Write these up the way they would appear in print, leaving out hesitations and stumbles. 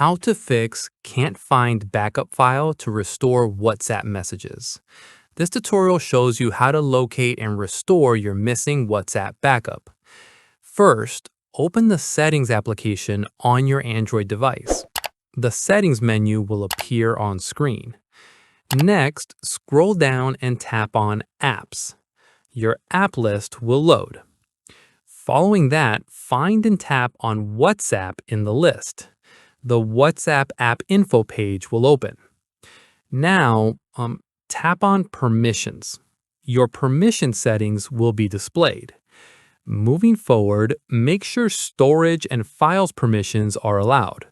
How to fix can't find backup file to restore WhatsApp messages. This tutorial shows you how to locate and restore your missing WhatsApp backup. First, open the Settings application on your Android device. The Settings menu will appear on screen. Next, scroll down and tap on Apps. Your app list will load. Following that, find and tap on WhatsApp in the list. The WhatsApp app info page will open. Now, tap on Permissions. Your permission settings will be displayed. Moving forward, make sure storage and files permissions are allowed.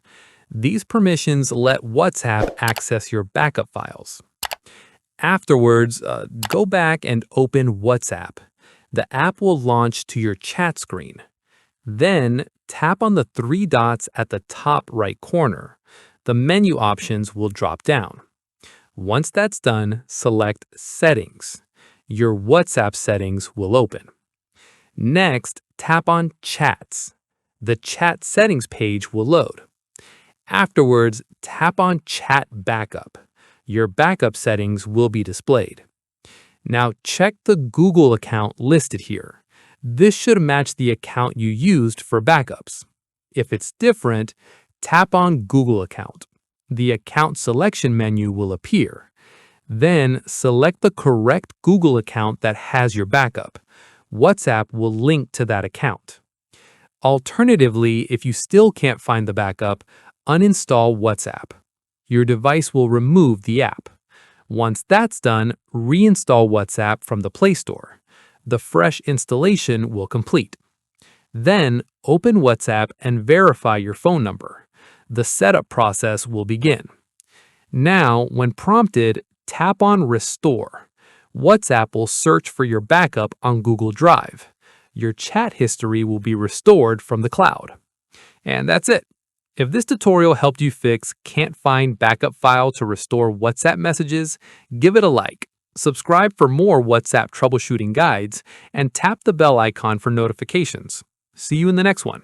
These permissions let WhatsApp access your backup files. Afterwards, go back and open WhatsApp. The app will launch to your chat screen. Then, tap on the three dots at the top right corner. The menu options will drop down. Once that's done, select Settings. Your WhatsApp settings will open. Next, tap on Chats. The chat settings page will load. Afterwards, tap on Chat Backup. Your backup settings will be displayed. Now check the Google account listed here. This should match the account you used for backups. If it's different, tap on Google account. The account selection menu will appear. Then select the correct Google account that has your backup. WhatsApp will link to that account. Alternatively, if you still can't find the backup, uninstall WhatsApp. Your device will remove the app. Once that's done, reinstall WhatsApp from the Play Store. The fresh installation will complete. Then, open WhatsApp and verify your phone number. The setup process will begin. Now, when prompted, tap on Restore. WhatsApp will search for your backup on Google Drive. Your chat history will be restored from the cloud. And that's it. If this tutorial helped you fix can't find backup file to restore WhatsApp messages, give it a like. Subscribe for more WhatsApp troubleshooting guides, and tap the bell icon for notifications. See you in the next one.